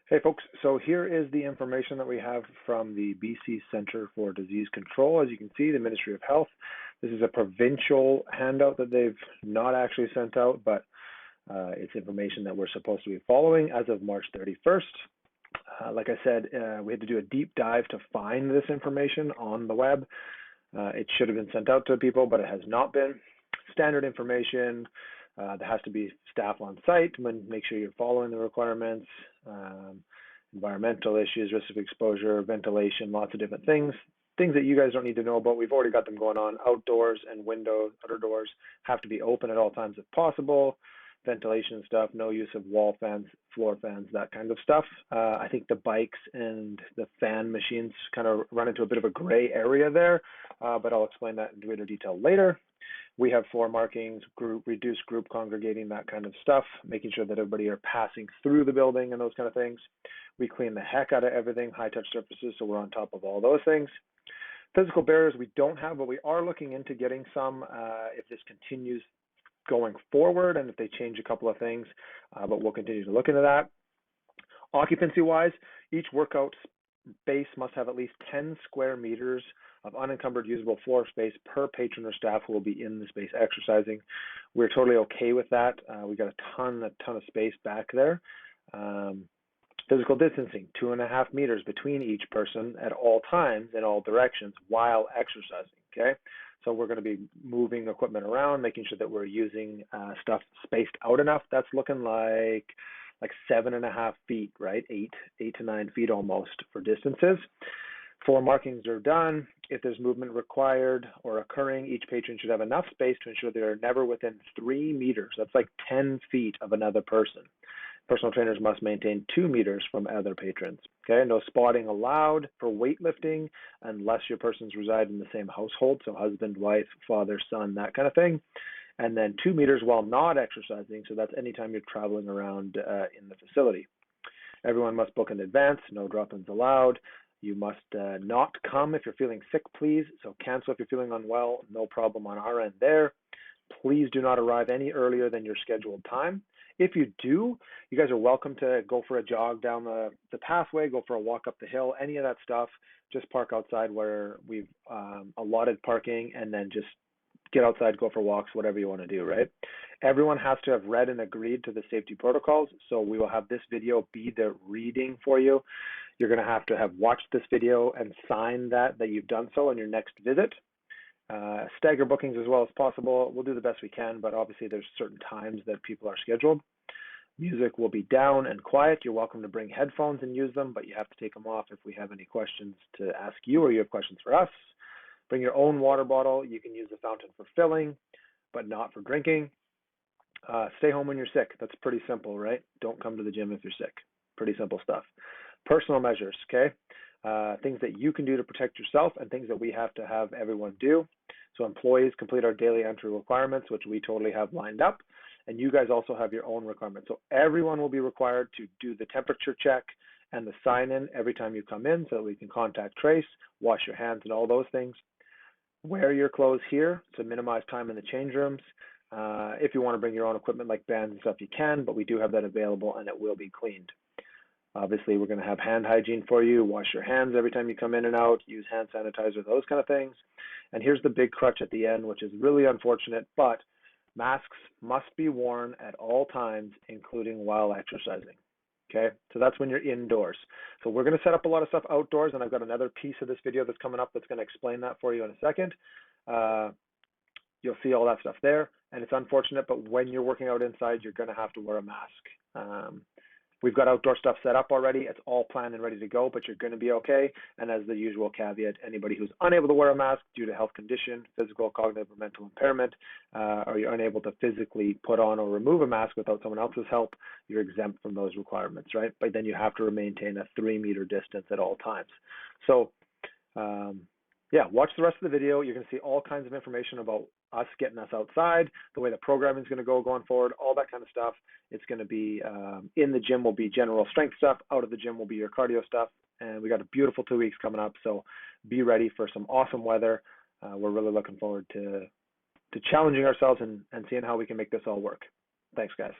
Hey folks, so here is the information that we have from the BC Centre for Disease Control. As you can see, the Ministry of Health. This is a provincial handout that they've not actually sent out, but it's information that we're supposed to be following as of March 31st. Like I said, we had to do a deep dive to find this information on the web. It should have been sent out to people, but it has not been. Standard information. There has to be staff on site to make sure you're following the requirements, environmental issues, risk of exposure, ventilation, lots of different things that you guys don't need to know about. We've already got them going on. Outdoors and windows, outer doors have to be open at all times if possible. Ventilation stuff, no use of wall fans, floor fans, that kind of stuff. I think the bikes and the fan machines kind of run into a bit of a gray area there, but I'll explain that in greater detail later. We have floor markings, reduced group congregating, that kind of stuff, making sure that everybody are passing through the building and those kind of things. We clean the heck out of everything, high touch surfaces, so we're on top of all those things. Physical barriers we don't have, but we are looking into getting some if this continues going forward and if they change a couple of things, but we'll continue to look into that. Occupancy-wise, each workout space must have at least 10 square meters of unencumbered usable floor space per patron or staff who will be in the space exercising. We're totally okay with that. We got a ton of space back there. Physical distancing, 2.5 meters between each person at all times in all directions while exercising, okay? So we're going to be moving equipment around, making sure that we're using stuff spaced out enough. That's looking like 7.5 feet, right? 8 to 9 feet almost for distances. Floor markings are done. If there's movement required or occurring, each patron should have enough space to ensure they are never within 3 meters. That's like 10 feet of another person. Personal trainers must maintain 2 meters from other patrons. Okay, no spotting allowed for weightlifting unless your persons reside in the same household, so husband, wife, father, son, that kind of thing. And then 2 meters while not exercising, so that's anytime you're traveling around in the facility. Everyone must book in advance, no drop-ins allowed. You must not come if you're feeling sick, please. So cancel if you're feeling unwell, no problem on our end there. Please do not arrive any earlier than your scheduled time. If you do, you guys are welcome to go for a jog down the pathway, go for a walk up the hill, any of that stuff. Just park outside where we've allotted parking and then just get outside, go for walks, whatever you want to do, right? Everyone has to have read and agreed to the safety protocols. So we will have this video be the reading for you. You're going to have watched this video and sign that you've done so on your next visit. Stagger bookings as well as possible. We'll do the best we can, but obviously there's certain times that people are scheduled. Music will be down and quiet. You're welcome to bring headphones and use them, but you have to take them off if we have any questions to ask you or you have questions for us. Bring your own water bottle. You can use the fountain for filling, but not for drinking. Stay home when you're sick. That's pretty simple, right? Don't come to the gym if you're sick. Pretty simple stuff. Personal measures, okay? Things that you can do to protect yourself and things that we have to have everyone do. So employees complete our daily entry requirements, which we totally have lined up. And you guys also have your own requirements. So everyone will be required to do the temperature check and the sign-in every time you come in so that we can contact trace, wash your hands and all those things. Wear your clothes here to minimize time in the change rooms. If you want to bring your own equipment like bands and stuff, you can, but we do have that available and it will be cleaned. Obviously, we're going to have hand hygiene for you. Wash your hands every time you come in and out. Use hand sanitizer, those kind of things. And here's the big crutch at the end, which is really unfortunate, but masks must be worn at all times, including while exercising. Okay, so that's when you're indoors. So we're going to set up a lot of stuff outdoors, and I've got another piece of this video that's coming up that's going to explain that for you in a second. You'll see all that stuff there, and it's unfortunate, but when you're working out inside, you're going to have to wear a mask. We've got outdoor stuff set up already. It's all planned and ready to go, but you're going to be okay. And as the usual caveat, anybody who's unable to wear a mask due to health condition, physical, cognitive, or mental impairment, or you're unable to physically put on or remove a mask without someone else's help, you're exempt from those requirements, right? But then you have to maintain a 3-meter distance at all times. So, yeah, watch the rest of the video. You're going to see all kinds of information about us getting us outside, the way the programming is going to go going forward, all that kind of stuff. It's going to be in the gym will be general strength stuff. Out of the gym will be your cardio stuff. And we got a beautiful 2 weeks coming up. So be ready for some awesome weather. We're really looking forward to challenging ourselves and seeing how we can make this all work. Thanks, guys.